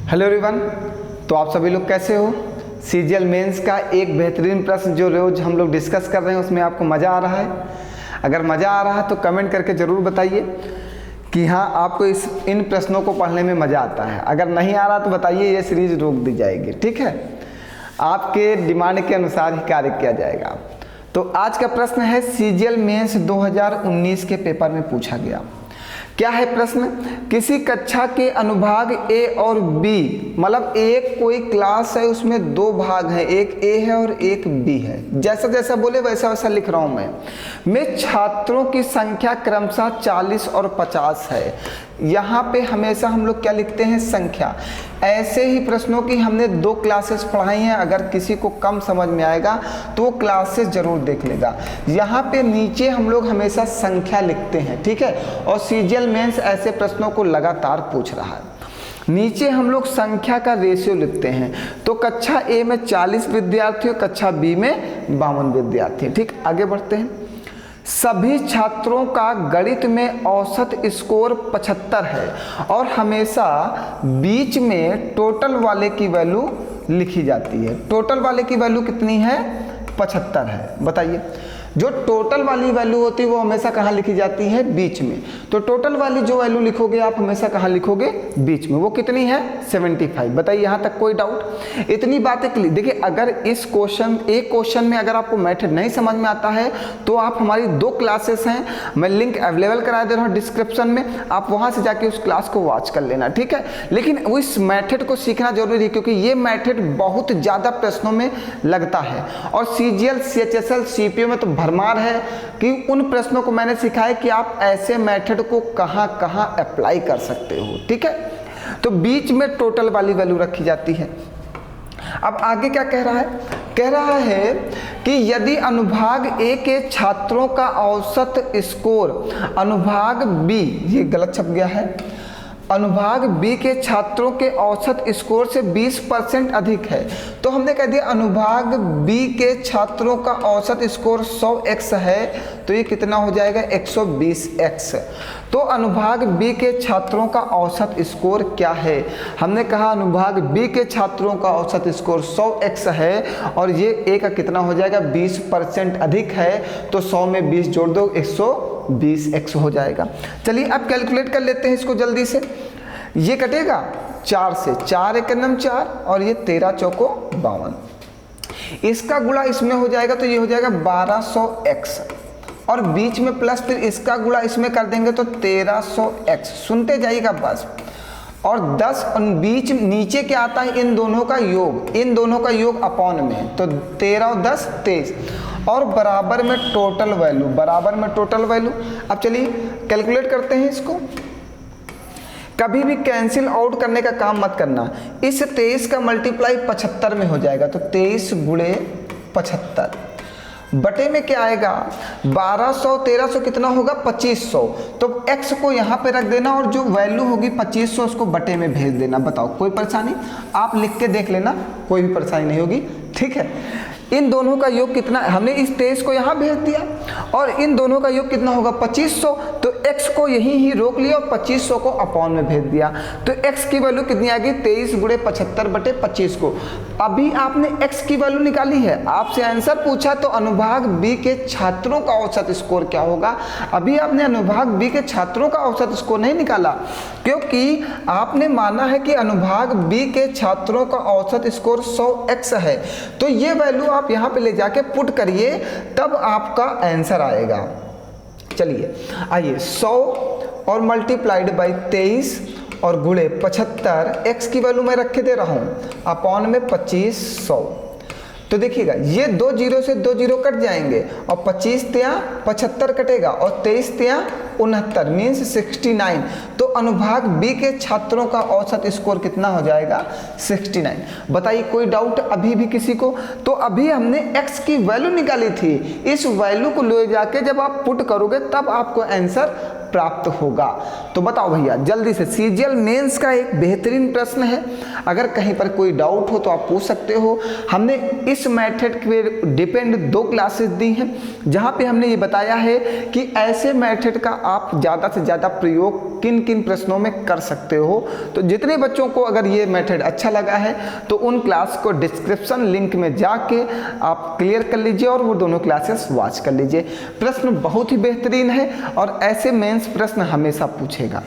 Hello everyone, तो आप सभी लोग कैसे हो। सीजीएल मेंस का एक बेहतरीन प्रश्न जो रोज हम लोग डिस्कस कर रहे हैं उसमें आपको मज़ा आ रहा है। अगर मज़ा आ रहा है तो कमेंट करके ज़रूर बताइए कि हाँ आपको इन प्रश्नों को पढ़ने में मज़ा आता है। अगर नहीं आ रहा तो बताइए, ये सीरीज रोक दी जाएगी, ठीक है। आपके डिमांड के अनुसार ही कार्य किया जाएगा। तो आज का प्रश्न है सीजीएल मेंस 2019 के पेपर में पूछा गया। क्या है प्रश्न? किसी कक्षा के अनुभाग ए और बी, मतलब एक कोई क्लास है उसमें दो भाग हैं, एक ए है और एक बी है। जैसा जैसा बोले वैसा वैसा लिख रहा हूं मैं छात्रों की संख्या क्रमशः 40 और 50 है। यहाँ पे हमेशा हम लोग क्या लिखते हैं? संख्या। ऐसे ही प्रश्नों की हमने 2 क्लासेस पढ़ाई हैं। अगर किसी को कम समझ में आएगा तो वो क्लासेस जरूर देख लेगा। यहाँ पे नीचे हम लोग हमेशा संख्या लिखते हैं, ठीक है। और सीजीएल मेंस ऐसे प्रश्नों को लगातार पूछ रहा है। नीचे हम लोग संख्या का रेशियो लिखते हैं। तो कक्षा ए में 40 विद्यार्थी, कक्षा बी में 52 विद्यार्थी। ठीक, आगे बढ़ते हैं। सभी छात्रों का गणित में औसत स्कोर 75 है और हमेशा बीच में टोटल वाले की वैल्यू लिखी जाती है। टोटल वाले की वैल्यू कितनी है? 75 है। बताइए, जो टोटल वाली वैल्यू होती है वो हमेशा कहाँ लिखी जाती है? बीच में। तो टोटल वाली जो वैल्यू लिखोगे आप हमेशा कहाँ लिखोगे? बीच में। वो कितनी है? 75। बताइए, यहाँ तक कोई डाउट? इतनी बातें क्लियर। देखिए, अगर इस एक क्वेश्चन में अगर आपको मेथड नहीं समझ में आता है तो आप हमारी 2 क्लासेस हैं, मैं लिंक अवेलेबल करा दे रहा हूँ डिस्क्रिप्शन में, आप वहाँ से जाके उस क्लास को वॉच कर लेना, ठीक है। लेकिन इस मैथड को सीखना जरूरी है क्योंकि ये मैथड बहुत ज़्यादा प्रश्नों में लगता है। और सीजीएल, सीएचएसएल, सीपीओ में तो भरमार है कि उन प्रश्नों को मैंने सिखाया कि आप ऐसे मेथड को कहां कहां अप्लाई कर सकते हो, ठीक है। तो बीच में टोटल वाली वैल्यू रखी जाती है। अब आगे क्या कह रहा है? कह रहा है कि यदि अनुभाग ए के छात्रों का औसत स्कोर अनुभाग बी, ये गलत छप गया है, अनुभाग बी के छात्रों के औसत स्कोर से 20% अधिक है। तो हमने कह दिया अनुभाग बी के छात्रों का औसत स्कोर 100x है, तो ये कितना हो जाएगा? 120x। तो अनुभाग बी के छात्रों का औसत स्कोर क्या है? हमने कहा अनुभाग बी के छात्रों का औसत स्कोर 100x है और ये ए का कितना हो जाएगा? 20% अधिक है। तो 100 में 20 जोड़ दो, 120x हो जाएगा। चलिए अब कैलकुलेट कर लेते हैं इसको जल्दी से। ये कटेगा 4 से, 4 एक नम 4 और ये 13 चौको 52। इसका गुणा इसमें हो जाएगा तो ये हो जाएगा 1200x और बीच में प्लस, फिर इसका गुणा इसमें कर देंगे तो 1300x। सुनते जाइएगा बस। और 10 बीच नीचे क्या आता है? इन दोनों का योग, इन दोनों का योग अपॉन में, तो 13 और 10 23 और बराबर में टोटल वैल्यू, बराबर में टोटल वैल्यू। अब चलिए कैलकुलेट करते हैं इसको। कभी भी कैंसिल आउट करने का काम मत करना। इस 23 का मल्टीप्लाई 75 में हो जाएगा, तो 23 गुणे 75 बटे में क्या आएगा? 1200, 1300 कितना होगा? 2500। तो x को यहाँ पे रख देना और जो वैल्यू होगी 2500 उसको बटे में भेज देना। बताओ कोई परेशानी? आप लिख के देख लेना, कोई भी परेशानी नहीं होगी, ठीक है। इन दोनों का योग कितना? हमने इस 23 को यहाँ भेज दिया और इन दोनों का योग कितना होगा? 2500। तो x को यहीं ही रोक लिया और 2500 को अपॉन में भेज दिया। तो x की वैल्यू कितनी आ गई? 23 गुणे 75 बटे 25 को। अभी आपने x की वैल्यू निकाली है, आपसे आंसर पूछा तो अनुभाग बी के छात्रों का औसत स्कोर क्या होगा? अभी आपने अनुभाग बी के छात्रों का औसत स्कोर नहीं निकाला क्योंकि आपने माना है कि अनुभाग बी के छात्रों का औसत स्कोर 100x है। तो ये वैल्यू आप यहाँ पे ले जाके पुट करिए, तब आपका आंसर आएगा। चलिए आइए, 100 और मल्टीप्लाइड बाई 23 और गुणे 75, x की वैल्यू मैं रखे दे रहा हूँ अपॉन में 2500। तो देखिएगा ये 2 जीरो से 2 जीरो कट जाएंगे और 25 तिया 75 कटेगा और 23 तिया 69 मीन्स 69। तो अनुभाग बी के छात्रों का औसत स्कोर कितना हो जाएगा? 69। बताइए कोई डाउट अभी भी किसी को? तो अभी हमने x की वैल्यू निकाली थी, इस वैल्यू को ले जाके जब आप पुट करोगे तब आपको आंसर प्राप्त होगा। तो बताओ भैया जल्दी से, सीजीएल मेंस का एक बेहतरीन प्रश्न है, अगर कहीं पर कोई डाउट हो तो आप पूछ सकते हो। हमने इस मेथड पे डिपेंड 2 क्लासेस दी हैं जहां पे हमने ये बताया है कि ऐसे मेथड का आप ज़्यादा से ज़्यादा प्रयोग किन किन प्रश्नों में कर सकते हो। तो जितने बच्चों को अगर ये मेथड अच्छा लगा है तो उन क्लास को डिस्क्रिप्शन लिंक में जाके आप क्लियर कर लीजिए और वो दोनों क्लासेस वॉच कर लीजिए। प्रश्न बहुत ही बेहतरीन है और ऐसे मेंस प्रश्न हमेशा पूछेगा।